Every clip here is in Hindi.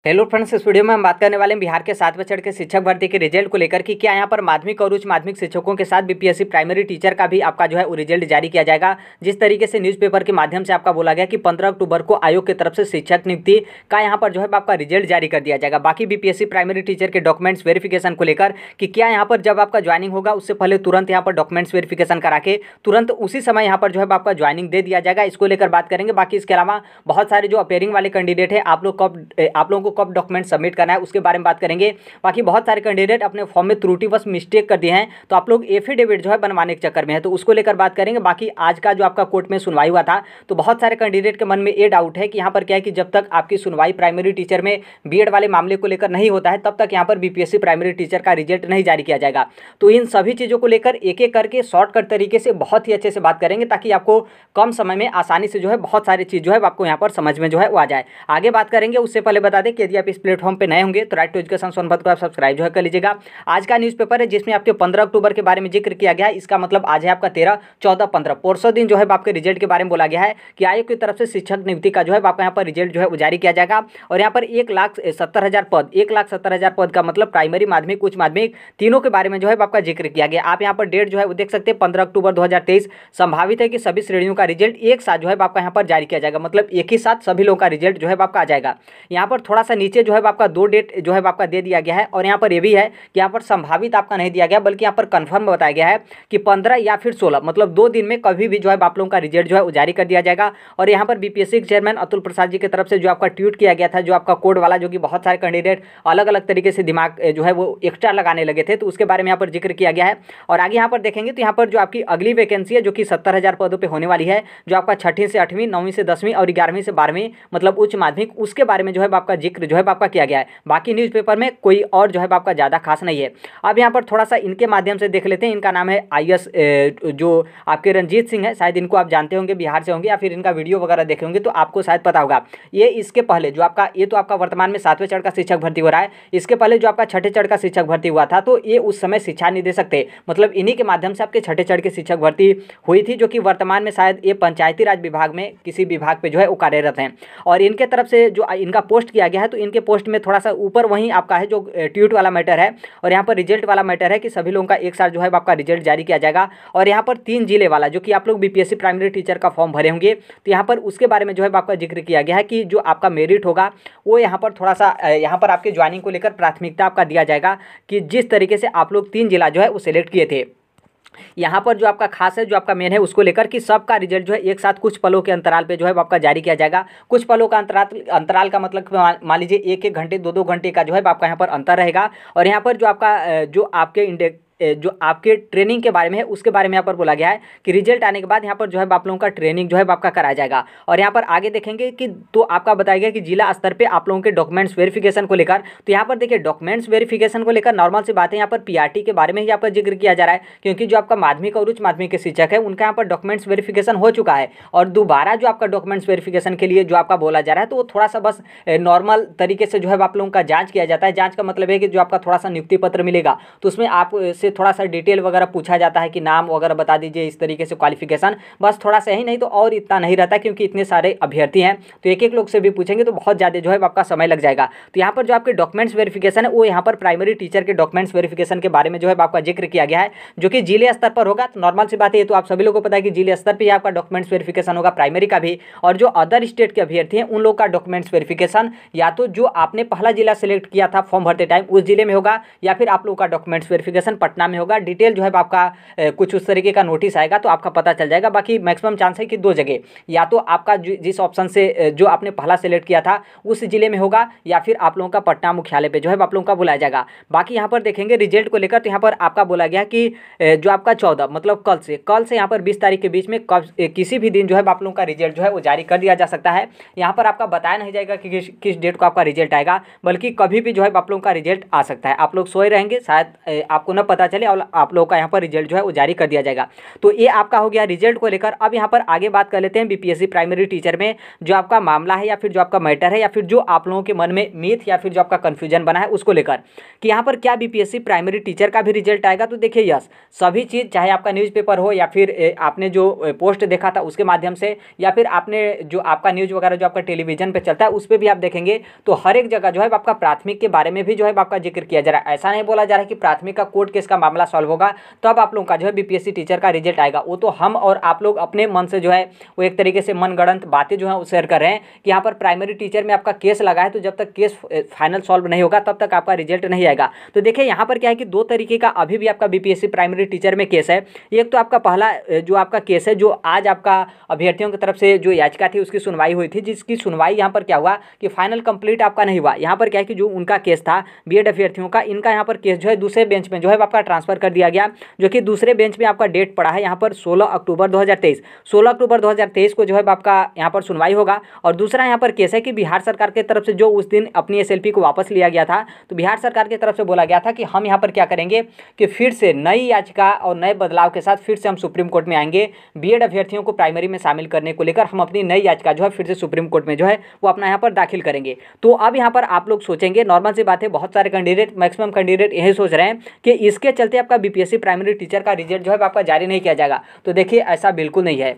हेलो फ्रेंड्स, इस वीडियो में हम बात करने वाले हैं बिहार के 7वें चढ़ के शिक्षक भर्ती के रिजल्ट को लेकर कि क्या यहाँ पर माध्यमिक और उच्च माध्यमिक शिक्षकों के साथ बीपीएससी प्राइमरी टीचर का भी आपका जो है वो रिजल्ट जारी किया जाएगा। जिस तरीके से न्यूज़पेपर के माध्यम से आपका बोला गया कि 15 अक्टूबर को आयोग की तरफ से शिक्षक नियुक्ति का यहाँ पर जो है आपका रिजल्ट जारी कर दिया जाएगा। बाकी बीपीएससी प्राइमरी टीचर के डॉक्यूमेंट्स वेरिफिकेशन को लेकर कि क्या यहाँ पर जब आपका ज्वाइनिंग होगा उससे पहले तुरंत यहाँ पर डॉक्यूमेंट्स वेरिफिकेशन करा के तुरंत उसी समय यहाँ पर जो है आपका ज्वाइनिंग दे दिया जाएगा, इसको लेकर बात करेंगे। बाकी इसके अलावा बहुत सारे जो अपेयरिंग वाले कैंडिडेट है आप लोगों को कब डॉक्यूमेंट सबमिट करना है उसके बारे में बात करेंगे। बाकी बहुत सारे कैंडिडेट अपने फॉर्म में त्रुटिवश मिस्टेक कर दिए हैं, तो आप लोग एफिडेविट जो है बनवाने के चक्कर में है, तो उसको लेकर बात करेंगे। बाकी आज का जो आपका कोर्ट में सुनवाई हुआ था, तो बहुत सारे कैंडिडेट के मन में ये डाउट है कि यहाँ पर क्या है कि जब तक आपकी सुनवाई प्राइमरी टीचर में बीएड वाले मामले को लेकर नहीं होता है तब तक यहाँ पर बीपीएससी प्राइमरी टीचर का रिजल्ट नहीं जारी किया जाएगा। तो इन सभी चीज़ों को लेकर एक एक करके शॉर्टकट तरीके से बहुत ही अच्छे से बात करेंगे ताकि आपको कम समय में आसानी से जो है बहुत सारी चीज़ जो है आपको यहाँ पर समझ में जो है वो आ जाए। आगे बात करेंगे, उससे पहले बता दें कि यदि आप इस प्लेटफॉर्म पर नए होंगे तो राइट टू एजुकेशन सोनभद्र को आप सब्सक्राइब जो है कर लीजिएगा। आज का न्यूज़पेपर है जिसमें आपके 15 अक्टूबर के बारे में जिक्र किया गया है। इसका मतलब आज है आपका 13, 14, 15 परसों दिन जो है आपके रिजल्ट के बारे में बोला गया है कि आयोग की तरफ से शिक्षक नियुक्ति का जो है आपका यहाँ पर रिजल्ट जो है जारी किया जाएगा। और यहाँ पर 1,70,000 पद, 1,70,000 पद का मतलब प्राइमरी, माध्यमिक, उच्च माध्यमिक तीनों के बारे में जो है आपका जिक्र किया गया। आप यहाँ पर डेट जो है वो देख सकते हैं 15 अक्टूबर 2023। संभावित है कि सभी श्रेणियों का रिजल्ट एक साथ जो है आपका यहाँ पर जारी किया जाएगा, मतलब एक ही साथ सभी लोगों का रिजल्ट जो है आपका आ जाएगा। यहाँ पर थोड़ा सा नीचे जो है आपका 2 डेट जो है आपका दे दिया गया है, और यहाँ पर ये भी है कि यहाँ पर संभावित आपका नहीं दिया गया बल्कि यहाँ पर कंफर्म बताया गया है कि 15 या फिर 16, मतलब 2 दिन में कभी भी जो है आप लोगों का रिजल्ट जो है जारी कर दिया जाएगा। और यहाँ पर बीपीएससी के चेयरमैन अतुल प्रसाद जी की तरफ से जो आपका ट्वीट किया गया था, जो आपका कोड वाला, जो कि बहुत सारे कैंडिडेट अलग अलग तरीके से दिमाग जो है वो एक्स्ट्रा लगाने लगे थे, तो उसके बारे में यहाँ पर जिक्र किया गया है। और आगे यहाँ पर देखेंगे तो यहाँ पर जो आपकी अगली वैकेंसी है जो कि 70,000 पदों पर होने वाली है, जो आपका 6वीं से 8वीं, 9वीं से 10वीं और 11वीं से 12वीं मतलब उच्च माध्यमिक, उसके बारे में जो है आपका जिक्र जो है आपका किया गया है। बाकी न्यूज़पेपर में कोई और जो है आपका ज़्यादा खास नहीं है। अब यहाँ पर थोड़ा सा इनके माध्यम से देख लेते हैं। इनका नाम है आईएएस जो आपके रंजीत सिंह है, शायद इनको आप जानते होंगे, बिहार से होंगे या फिर इनका वीडियो वगैरह देखे होंगे तो आपको शायद पता होगा। ये इसके पहले जो आपका, ये तो आपका वर्तमान में 7वें चढ़ का शिक्षक भर्ती हो रहा है, इसके पहले जो आपका 6ठे चढ़ का शिक्षक भर्ती हुआ था तो ये उस समय शिक्षा निदेशक थे, मतलब इन्हीं के माध्यम से आपके 6ठे चढ़ के शिक्षक भर्ती हुई थी, जो कि वर्तमान में शायद ये पंचायती राज विभाग में किसी विभाग पे जो है वो कार्यरत हैं। और इनके तरफ से जो इनका पोस्ट किया गया है, तो इनके पोस्ट में थोड़ा सा ऊपर वहीं आपका है जो ट्वीट वाला मैटर है, और यहाँ पर रिजल्ट वाला मैटर है कि सभी लोगों का एक साथ जो है आपका रिजल्ट जारी किया जाएगा। और यहाँ पर 3 जिले वाला, जो कि आप लोग बीपीएससी प्राइमरी टीचर का फॉर्म भरे होंगे, तो यहाँ पर उसके बारे में जो है आपका जिक्र किया गया है कि जो आपका मेरिट होगा वो यहाँ पर थोड़ा सा यहाँ पर आपके ज्वाइनिंग को लेकर प्राथमिकता आपका दिया जाएगा कि जिस तरीके से आप लोग 3 जिला जो है वो सिलेक्ट किए थे। यहाँ पर जो आपका खास है, जो आपका मेन है, उसको लेकर कि सबका रिजल्ट जो है एक साथ कुछ पलों के अंतराल पे जो है आपका जारी किया जाएगा। कुछ पलों का अंतराल का मतलब मान लीजिए 1-1 घंटे 2-2 घंटे का जो है आपका यहाँ पर अंतर रहेगा। और यहाँ पर जो आपका जो आपके ट्रेनिंग के बारे में है उसके बारे में यहाँ पर बोला गया है कि रिजल्ट आने के बाद यहाँ पर जो है आप लोगों का ट्रेनिंग जो है आपका कराया जाएगा। और यहाँ पर आगे देखेंगे कि तो आपका बताया गया कि जिला स्तर पे आप लोगों के डॉक्यूमेंट्स वेरिफिकेशन को लेकर, तो यहाँ पर देखिए डॉक्यूमेंट्स वेरिफिकेशन को लेकर नॉर्मल सी बात है, यहाँ पर पीआरटी के बारे में ही आपका जिक्र किया जा रहा है, क्योंकि जो आपका माध्यमिक और उच्च माध्यमिक के शिक्षक है उनका यहाँ पर डॉक्यूमेंट्स वेरिफिकेशन हो चुका है। और दोबारा जो आपका डॉक्यूमेंट्स वेरिफिकेशन के लिए जो आपका बोला जा रहा है, तो वो थोड़ा सा बस नॉर्मल तरीके से जो है आप लोगों का जाँच किया जाता है। जाँच का मतलब है कि जो आपका थोड़ा सा नियुक्ति पत्र मिलेगा तो उसमें आपसे थोड़ा सा डिटेल वगैरह पूछा जाता है कि नाम वगैरह बता दीजिए, इस तरीके से क्वालिफिकेशन, बस थोड़ा सा ही, नहीं तो और इतना नहीं रहता, क्योंकि इतने सारे अभ्यर्थी हैं तो एक एक लोग से भी पूछेंगे तो बहुत ज़्यादा जो है आपका समय लग जाएगा। तो यहाँ पर जो आपके डॉक्यूमेंट्स वेरिफिकेशन है वो यहाँ पर प्राइमरी टीचर के डॉक्यूमेंट्स वेरिफिकेशन के बारे में जो है आपका जिक्र किया गया है, जो कि जिले स्तर पर होगा। तो नॉर्मल सी बात है, तो आप सभी लोगों को पता है कि जिले स्तर पर आपका डॉक्यूमेंट्स वेरिफिकेशन होगा प्राइमरी का भी। और जो अदर स्टेट के अभ्यर्थी हैं उन लोग का डॉक्यूमेंट्स वेरिफिकेशन या तो जो आपने पहला जिला सेलेक्ट किया था फॉर्म भरते टाइम उस जिले में होगा, या फिर आप लोग का डॉक्यूमेंट्स वेरिफिकेशन पटना में होगा। डिटेल जो है आपका कुछ उस तरीके का नोटिस आएगा तो आपका पता चल जाएगा। बाकी मैक्सिमम चांस है कि 2 जगह, या तो आपका जिस ऑप्शन से जो आपने पहला सेलेक्ट किया था उस जिले में होगा, या फिर आप लोगों का पटना मुख्यालय पे जो है आप लोगों का बुलाया जाएगा। बाकी यहाँ पर देखेंगे रिजल्ट को लेकर, तो यहाँ पर आपका बोला गया कि जो आपका 14 मतलब कल से यहाँ पर 20 तारीख के बीच में किसी भी दिन जो है आप लोगों का रिजल्ट जो है वो जारी कर दिया जा सकता है। यहाँ पर आपका बताया नहीं जाएगा कि किस डेट को आपका रिजल्ट आएगा, बल्कि कभी भी जो है आप लोगों का रिजल्ट आ सकता है। आप लोग सोए रहेंगे, शायद आपको न पता चले और आप लोगों का यहाँ पर रिजल्ट जो है वो जारी कर दिया जाएगा। तो ये आपका हो गया रिजल्ट को लेकर। अब यहाँ पर आगे बात कर लेते हैं बीपीएससी प्राइमरी टीचर में जो आपका मामला है या फिर जो आपका मैटर है या फिर जो आप लोगों के मन में मीथ या फिर जो आपका कन्फ्यूजन बना है उसको लेकर कि यहाँ पर क्या बीपीएससी प्राइमरी टीचर का भी रिजल्ट आएगा। तो देखिए यस, सभी चीज़ चाहे आपका न्यूज़पेपर हो या फिर आपने जो पोस्ट देखा था उसके माध्यम से या फिर आपने जो आपका न्यूज़ वगैरह जो आपका टेलीविजन पे चलता है उस पर भी आप देखेंगे तो हर एक जगह जो है आपका प्राथमिक के बारे में भी जो है आपका जिक्र किया जा रहा है। ऐसा नहीं बोला जा रहा है कि प्राथमिक का कोर्ट केस का मामला सॉल्व होगा तब आप लोगों का जो है बीपीएससी टीचर का रिजल्ट आएगा। वो तो हम और आप लोग अपने मन से जो है वो एक तरीके से मनगढ़ंत बातें जो है वो शेयर कर रहे हैं कि यहाँ पर प्राइमरी टीचर में आपका केस लगा है तो जब तक केस फाइनल सॉल्व नहीं होगा तब तक आपका रिजल्ट नहीं आएगा। तो देखिए यहाँ पर क्या है कि दो तरीके का अभी भी आपका बीपीएससी प्राइमरी टीचर में केस है। एक तो आपका पहला जो आपका केस है जो आज आपका अभ्यर्थियों की तरफ से जो याचिका थी उसकी सुनवाई हुई थी, जिसकी सुनवाई यहाँ पर क्या हुआ कि फाइनल कंप्लीट आपका नहीं हुआ। यहाँ पर क्या है कि जो उनका केस था बीएड अभ्यर्थियों का, इनका यहाँ पर केस जो है दूसरे बेंच में जो है आपका ट्रांसफर कर दिया गया, जो कि दूसरे बेंच में आपका डेट पड़ा है यहाँ पर 16 अक्टूबर 2023। 16 अक्टूबर 2023 को जो है आपका यहाँ पर सुनवाई होगा। और दूसरा यहाँ पर केस है कि बिहार सरकार की तरफ से जो उस दिन अपनी एसएलपी को वापस लिया गया था तो बिहार सरकार की तरफ से बोला गया था कि हम यहाँ पर क्या करेंगे कि फिर से नई याचिका और नए बदलाव के साथ फिर से हम सुप्रीम कोर्ट में आएंगे बीएड अभ्यर्थियों को प्राइमरी में शामिल करने को लेकर। हम अपनी नई याचिका जो है फिर से सुप्रीम कोर्ट में जो है वो अपना यहाँ पर दाखिल करेंगे। तो अब यहाँ पर आप लोग सोचेंगे, नॉर्मल सी बात है, बहुत सारे कैंडिडेट मैक्सिमम कैंडिडेट यही सोच रहे हैं कि इसके चलते आपका बीपीएससी प्राइमरी टीचर का रिजल्ट जो है आपका जारी नहीं किया जाएगा। तो देखिए ऐसा बिल्कुल नहीं है।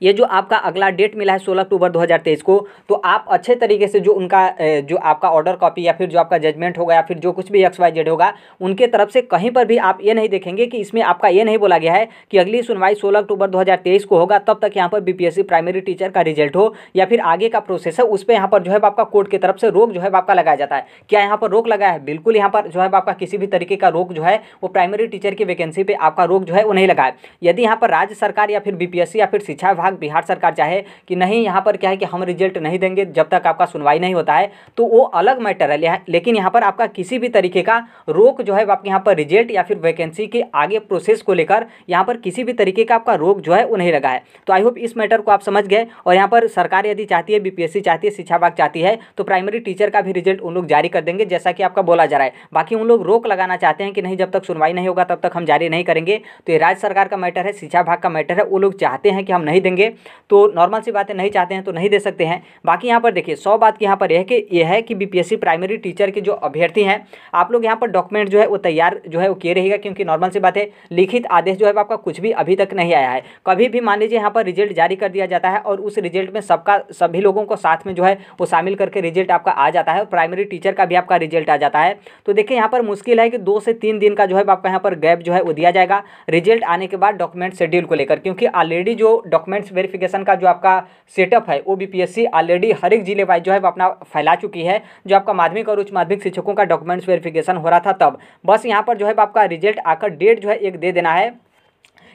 ये जो आपका अगला डेट मिला है 16 अक्टूबर 2023 को, तो आप अच्छे तरीके से जो उनका जो आपका ऑर्डर कॉपी या फिर जो आपका जजमेंट होगा या फिर जो कुछ भी XYZ होगा उनके तरफ से कहीं पर भी आप ये नहीं देखेंगे कि इसमें आपका ये नहीं बोला गया है कि अगली सुनवाई 16 अक्टूबर 2023 को होगा तब तक यहाँ पर बीपीएससी प्राइमरी टीचर का रिजल्ट हो या फिर आगे का प्रोसेस है उस पर यहाँ पर जो है आपका कोर्ट की तरफ से रोक जो है आपका लगाया जाता है। क्या यहाँ पर रोक लगा है? बिल्कुल यहाँ पर जो है आपका किसी भी तरीके का रोक जो है वो प्राइमरी टीचर की वैकेंसी पे आपका रोक जो है वो नहीं लगा है। यदि यहाँ पर राज्य सरकार या फिर बीपीएससी या फिर शिक्षा विभाग बिहार सरकार चाहे कि नहीं यहाँ पर क्या है कि हम रिजल्ट नहीं देंगे जब तक आपका सुनवाई नहीं होता है तो वो अलग मैटर है, लेकिन यहाँ पर आपका किसी भी तरीके का रोक जो है आपके यहाँ पर रिजल्ट या फिर वैकेंसी के आगे प्रोसेस को लेकर यहाँ पर किसी भी तरीके का आपका रोक जो है वो नहीं लगा है। तो आई होप इस मैटर को आप समझ गए। और यहाँ पर सरकार यदि चाहती है, बीपीएससी चाहती है, शिक्षा विभाग चाहती है तो प्राइमरी टीचर का भी रिजल्ट उन लोग जारी कर देंगे जैसा कि आपका बोला जा रहा है। बाकी उन लोग रोक लगाना चाहते हैं कि नहीं जब तक सुनवाई नहीं होगा तब तक हम जारी नहीं करेंगे। तो ये राज्य सरकार का मैटर है, शिक्षा विभाग का मैटर है, वो लोग चाहते हैं कि हम नहीं देंगे तो नॉर्मल सी बात है, नहीं चाहते हैं तो नहीं दे सकते हैं। बाकी यहाँ पर देखिए 100 बात की यहाँ पर यह है कि बीपीएससी प्राइमरी टीचर के जो अभ्यर्थी हैं आप लोग यहाँ पर डॉक्यूमेंट जो है वो तैयार जो है वो किए रहेगा, क्योंकि नॉर्मल सी बात है लिखित आदेश जो है आपका कुछ भी अभी तक नहीं आया है। कभी भी मान लीजिए यहाँ पर रिजल्ट जारी कर दिया जाता है और उस रिजल्ट में सभी लोगों को साथ में जो है वो शामिल करके रिजल्ट आपका आ जाता है और प्राइमरी टीचर का भी आपका रिजल्ट आ जाता है। तो देखिए यहाँ पर मुश्किल है कि 2 से 3 दिन का जो है आपका यहाँ पर गैप जो है वो दिया जाएगा रिजल्ट आने के बाद डॉक्यूमेंट शेड्यूल को लेकर, क्योंकि ऑलरेडी जो डॉक्यूमेंट्स वेरिफिकेशन का जो आपका सेटअप है वो बीपीएससी ऑलरेडी हर एक जिले वाइज जो है अपना फैला चुकी है। जो आपका माध्यमिक और उच्च माध्यमिक शिक्षकों का डॉक्यूमेंट्स वेरिफिकेशन हो रहा था तब बस यहाँ पर जो है आपका रिजल्ट आकर डेट जो है एक दे देना है।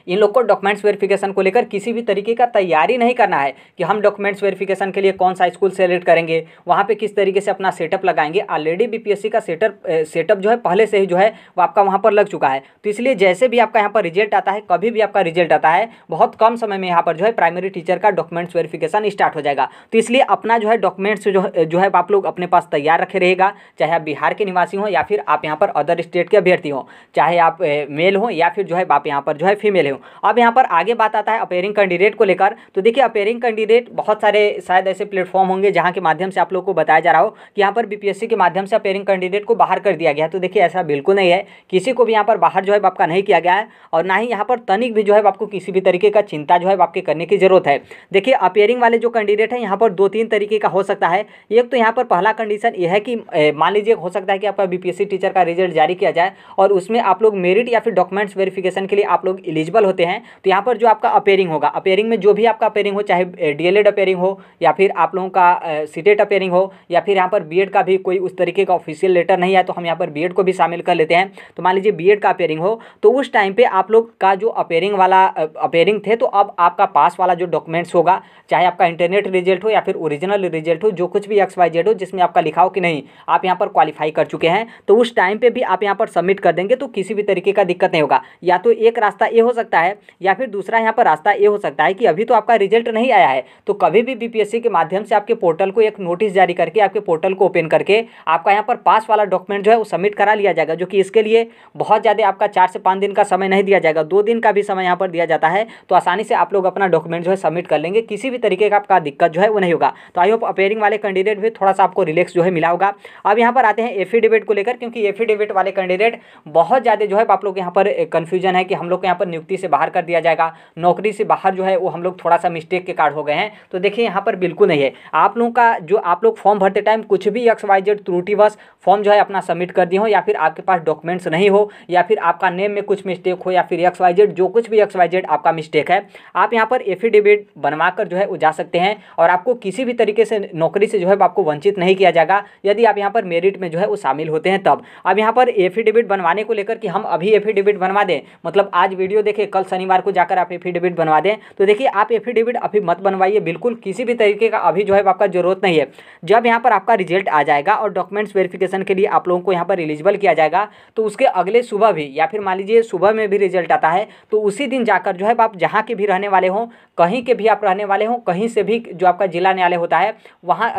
इन लोग को डॉक्यूमेंट्स वेरिफिकेशन को लेकर किसी भी तरीके का तैयारी नहीं करना है कि हम डॉक्यूमेंट्स वेरिफिकेशन के लिए कौन सा स्कूल सेलेक्ट करेंगे, वहाँ पे किस तरीके से अपना सेटअप लगाएंगे। ऑलरेडी बीपीएससी का सेटअप जो है पहले से ही जो है वो आपका वहाँ पर लग चुका है। तो इसलिए जैसे भी आपका यहाँ पर रिजल्ट आता है, कभी भी आपका रिजल्ट आता है, बहुत कम समय में यहाँ पर जो है प्राइमरी टीचर का डॉक्यूमेंट्स वेरिफिकेशन स्टार्ट हो जाएगा। तो इसलिए अपना जो है डॉक्यूमेंट्स जो है आप लोग अपने पास तैयार रखे रहेगा, चाहे आप बिहार के निवासी हों या फिर आप यहाँ पर अदर स्टेट के अभ्यर्थी हों, चाहे आप मेल हों या फिर जो है आप यहाँ पर जो है फीमेल हो। अब यहाँ पर आगे बात आता है अपेयरिंग कैंडिडेट को लेकर। तो देखिए अपेयरिंग कैंडिडेट बहुत सारे शायद ऐसे प्लेटफॉर्म होंगे जहाँ के माध्यम से आप लोग को बताया जा रहा हो कि यहाँ पर बीपीएससी के माध्यम से अपेयरिंग कैंडिडेट को बाहर कर दिया गया है। तो देखिए ऐसा बिल्कुल नहीं है, किसी को भी यहाँ पर बाहर जो है आपका नहीं किया गया है और ना ही यहाँ पर तनिक भी जो है आपको किसी भी तरीके का चिंता जो है आपके करने की जरूरत है। देखिए अपेयरिंग वाले जो कैंडिडेट हैं यहाँ पर 2-3 तरीके का हो सकता है। एक तो यहाँ पर पहला कंडीशन ये है कि मान लीजिए हो सकता है कि आपका बीपीएससी टीचर का रिजल्ट जारी किया जाए और उसमें आप लोग मेरिट या फिर डॉक्यूमेंट्स वेरिफिकेशन के लिए आप लोग एलिजिबल होते हैं। तो यहाँ पर जो आपका अपेयरिंग होगा, अपेयरिंग में जो भी आपका अपेयरिंग हो, चाहे डीएलएड अपेयरिंग हो या फिर आप लोगों का सीटेट अपेयरिंग हो या फिर यहाँ पर बीएड का भी कोई उस तरीके का ऑफिशियल लेटर नहीं है तो हम यहाँ पर बीएड को भी शामिल कर लेते हैं। तो मान लीजिए बीएड का अपेयरिंग हो तो उस टाइम पे आप लोग का जो अपेयरिंग थे तो अब आपका पास वाला जो डॉक्यूमेंट्स होगा, चाहे आपका इंटरनेट रिजल्ट हो या फिर ओरिजिनल रिजल्ट हो, जो कुछ भी XYZ हो जिसमें आपका लिखा हो कि नहीं आप यहाँ पर क्वालिफाई कर चुके हैं, तो उस टाइम पे भी आप यहाँ पर सबमिट कर देंगे तो किसी भी तरीके का दिक्कत नहीं होगा। या तो एक रास्ता ये हो सकता सकता है, या फिर दूसरा यहाँ पर रास्ता ये हो सकता है कि अभी तो आपका रिजल्ट नहीं आया है, तो कभी भी बीपीएससी के माध्यम से आपके पोर्टल को एक नोटिस जारी करके आपके पोर्टल को ओपन करके आपका यहाँ पर पास वाला डॉक्यूमेंट जो है वो सबमिट करा लिया जाएगा, जो कि इसके लिए बहुत ज़्यादा आपका 4 से 5 दिन का समय नहीं दिया जाएगा, 2 दिन का भी समय यहाँ पर दिया जाता है। तो आसानी से आप लोग अपना डॉक्यूमेंट जो है सबमिट कर लेंगे, किसी भी तरीके का आपका दिक्कत जो है वो नहीं होगा। तो आई होप अपेयरिंग वाले कैंडिडेट भी थोड़ा सा आपको रिलैक्स जो है मिला होगा। अब यहाँ पर आते हैं एफिडेविट को लेकर, क्योंकि एफिडेविट वाले कैंडिडेट बहुत ज़्यादा जो है आप लोग यहाँ पर कन्फ्यूजन है कि हम लोग को यहाँ पर नियुक्ति से बाहर कर दिया जाएगा, नौकरी से बाहर जो है वो हम लोग थोड़ा सा मिस्टेक के कारण हो गए हैं। तो देखिए यहाँ पर बिल्कुल नहीं है, आप लोगों का जो आप लोग फॉर्म भरते टाइम कुछ भी XYZ त्रुटिवश फॉर्म जो है अपना सबमिट कर दिए हो, या फिर आपके पास डॉक्यूमेंट्स नहीं हो, या फिर आपका नेम में कुछ मिस्टेक हो, या फिर XYZ जो कुछ भी XYZ आपका मिस्टेक है, आप यहाँ पर एफिडेविट बनवा कर जो है वो जा सकते हैं और आपको किसी भी तरीके से नौकरी से जो है आपको वंचित नहीं किया जाएगा, यदि आप यहाँ पर मेरिट में जो है वो शामिल होते हैं तब। अब यहाँ पर एफिडेविट बनवाने को लेकर कि हम अभी एफिडेविट बनवा दें, मतलब आज वीडियो देखें, कल शनिवार को जाकर आप एफिडेविट बनवा दें, तो देखिए आप एफिडेविट अभी मत बनवाइए, बिल्कुल किसी भी तरीके का अभी जो है आपका जरूरत नहीं है। जब यहाँ पर आपका रिजल्ट आ जाएगा और डॉक्यूमेंट्स वेरिफिकेशन के लिए आप लोगों को यहाँ पर एलिजिबल किया जाएगा, तो उसके अगले सुबह भी, या फिर मान लीजिए सुबह में भी रिजल्ट आता है, तो उसी दिन जाकर जो है आप जहाँ के भी रहने वाले हों, कहीं के भी आप रहने वाले हों, कहीं से भी जो आपका जिला न्यायालय होता है वहाँ,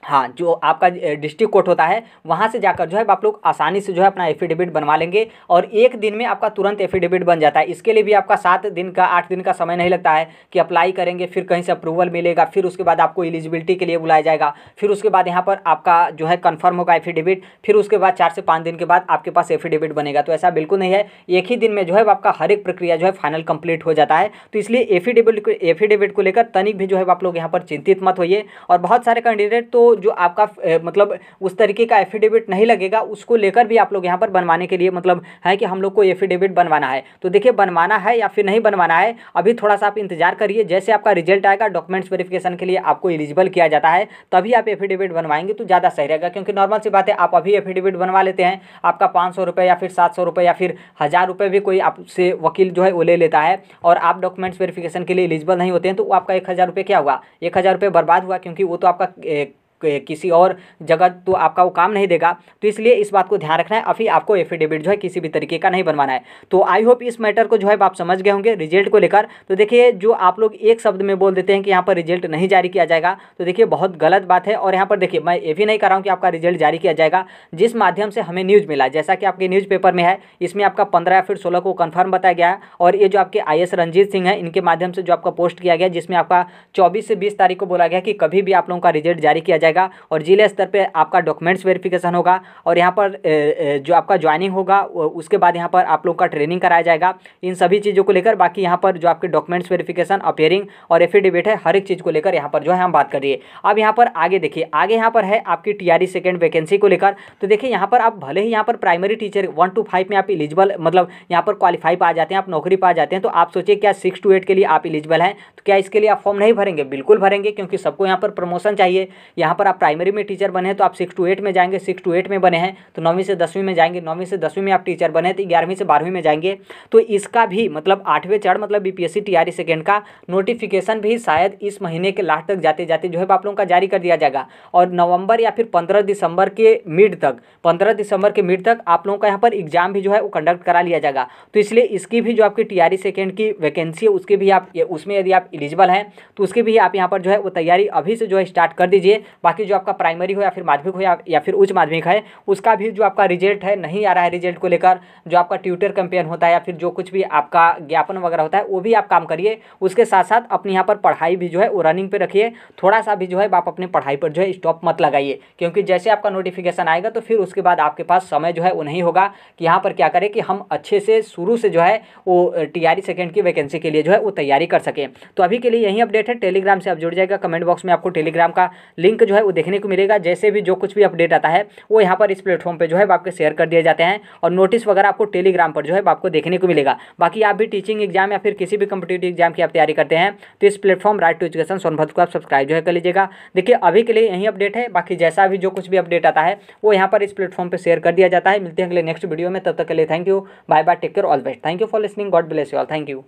हाँ, जो आपका डिस्ट्रिक्ट कोर्ट होता है वहाँ से जाकर जो है आप लोग आसानी से जो है अपना एफिडेविट बनवा लेंगे और एक दिन में आपका तुरंत एफिडेविट बन जाता है। इसके लिए भी आपका 7 दिन का 8 दिन का समय नहीं लगता है कि अप्लाई करेंगे, फिर कहीं से अप्रूवल मिलेगा, फिर उसके बाद आपको एलिजिबिलिटी के लिए बुलाया जाएगा, फिर उसके बाद यहाँ पर आपका जो है कन्फर्म होगा एफिडेविट, फिर उसके बाद 4 से 5 दिन के बाद आपके पास एफिडेविट बनेगा। तो ऐसा बिल्कुल नहीं है, एक ही दिन में जो है आपका हर एक प्रक्रिया जो है फाइनल कंप्लीट हो जाता है। तो इसलिए एफिडेविट को लेकर तनिक भी जो है आप लोग यहाँ पर चिंतित मत होइए। और बहुत सारे कैंडिडेट तो जो आपका मतलब उस तरीके का एफिडेविट नहीं लगेगा, उसको लेकर भी आप लोग यहाँ पर बनवाने के लिए मतलब है कि हम लोग को एफिडेविट बनवाना है। तो देखिए बनवाना है या फिर नहीं बनवाना है, अभी थोड़ा सा आप इंतजार करिए, जैसे आपका रिजल्ट आएगा डॉक्यूमेंट्स वेरिफिकेशन के लिए आपको एलिजिबल किया जाता है, तभी आप एफिडेविट बनवाएंगे तो ज़्यादा सही रहेगा। क्योंकि नॉर्मल सी बात है, आप अभी एफिडेविट बनवा लेते हैं, आपका 500 रुपये या फिर 700 रुपये या फिर 1000 रुपये भी कोई आपसे वकील जो है वो ले लेता है, और आप डॉक्यूमेंट्स वेरिफिकेशन के लिए एलिजिबल नहीं होते हैं, तो आपका 1000 रुपये क्या हुआ, 1000 रुपये बर्बाद हुआ, क्योंकि वो तो आपका किसी और जगह तो आपका वो काम नहीं देगा। तो इसलिए इस बात को ध्यान रखना है, अभी आपको एफिडेविट जो है किसी भी तरीके का नहीं बनवाना है। तो आई होप इस मैटर को जो है आप समझ गए होंगे रिजल्ट को लेकर। तो देखिए जो आप लोग एक शब्द में बोल देते हैं कि यहाँ पर रिजल्ट नहीं जारी किया जाएगा, तो देखिए बहुत गलत बात है। और यहाँ पर देखिए मैं ये भी नहीं कर रहा हूँ कि आपका रिजल्ट जारी किया जाएगा, जिस माध्यम से हमें न्यूज़ मिला, जैसा कि आपके न्यूज़पेपर में है, इसमें आपका 15 या फिर 16 को कन्फर्म बताया गया है, और ये जो आपके IAS रंजीत सिंह है, इनके माध्यम से जो आपका पोस्ट किया गया, जिसमें आपका 24 से 20 तारीख को बोला गया कि कभी भी आप लोगों का रिजल्ट जारी किया जाएगा, और जिले स्तर पे आपका डॉक्यूमेंट्स वेरिफिकेशन होगा, और यहाँ पर जो आपका ज्वाइनिंग होगा उसके बाद यहाँ पर आप लोग का ट्रेनिंग कराया जाएगा, इन सभी चीज़ों को लेकर। बाकी यहाँ पर जो आपके डॉक्यूमेंट्स वेरिफिकेशन, अपेयरिंग और एफिडेविट है, हर एक चीज़ को लेकर यहाँ पर जो है हम बात करिए। अब यहाँ पर आगे देखिए, आगे यहाँ पर है आपकी TRE सेकेंड वैकेंसी को लेकर। तो देखिए यहाँ पर आप भले ही यहाँ पर प्राइमरी टीचर 1 to 5 में आप एलिजिबल मतलब यहाँ पर क्वालिफाई पा जाते हैं, आप नौकरी पा जाते हैं, तो आप सोचिए क्या 6 to 8 के लिए आप एलिजिबल हैं, तो क्या इसके लिए आप फॉर्म नहीं भरेंगे? बिल्कुल भरेंगे, क्योंकि सबको यहाँ पर प्रमोशन चाहिए। यहाँ पर आप प्राइमरी में टीचर बने हैं तो आप 6 to 8 में जाएंगे, 6 to 8 में बने हैं तो 9वीं से 10वीं में जाएंगे, 9वीं से 10वीं में आप टीचर बने हैं तो 11वीं से 12वीं में जाएंगे। तो इसका भी मतलब 8वें चरण मतलब BPSC TRE सेकेंड का नोटिफिकेशन भी शायद इस महीने के लास्ट तक जाते जाते जो है आप लोगों का जारी कर दिया जाएगा, और नवंबर या फिर 15 दिसंबर के मिड तक आप लोगों का यहाँ पर एग्जाम भी जो है वो कंडक्ट करा लिया जाएगा। तो इसलिए इसकी भी जो आपकी TRE सेकेंड की वैकेंसी है उसके भी आप उसमें यदि आप एलिजिबल हैं तो उसके भी आप यहाँ पर जो है वो तैयारी अभी से जो है स्टार्ट कर दीजिए। बाकी जो आपका प्राइमरी हो या फिर माध्यमिक हो या फिर उच्च माध्यमिक है, उसका भी जो आपका रिजल्ट है नहीं आ रहा है, रिजल्ट को लेकर जो आपका ट्यूटर कैंपेन होता है या फिर जो कुछ भी आपका ज्ञापन वगैरह होता है वो भी आप काम करिए। उसके साथ साथ अपने यहाँ पर पढ़ाई भी जो है वो रनिंग पे रखिए, थोड़ा सा भी जो है आप अपनी पढ़ाई पर जो है स्टॉप मत लगाइए, क्योंकि जैसे आपका नोटिफिकेशन आएगा तो फिर उसके बाद आपके पास समय जो है वो नहीं होगा कि यहाँ पर क्या करें कि हम अच्छे से शुरू से जो है वो TRE सेकेंड की वैकेंसी के लिए जो है वो तैयारी कर सकें। तो अभी के लिए यही अपडेट है। टेलीग्राम से आप जुड़ जाएगा, कमेंट बॉक्स में आपको टेलीग्राम का लिंक जो है वो देखने को मिलेगा। जैसे भी जो कुछ भी अपडेट आता है वो यहाँ पर इस प्लेटफॉर्म पे जो है आपके शेयर कर दिए जाते हैं, और नोटिस वगैरह आपको टेलीग्राम पर जो है आपको देखने को मिलेगा। बाकी आप भी टीचिंग एग्जाम या फिर किसी भी कॉम्पिटिटिव एग्जाम की आप तैयारी करते हैं तो इस platform right to education Sonbhadra को आप सब्सक्राइब जो है कर लीजिएगा। देखिए अभी के लिए यही अपडेट है, बाकी जैसा भी जो कुछ भी अपडेट आता है वो यहाँ पर इस प्लेटफॉर्म पर शेयर कर दिया जाता है। मिलते हैं अगले नेक्स्ट वीडियो में, तब तक के लिए thank you, bye bye, take care, all best, thank you for listening, God bless you all, thank you.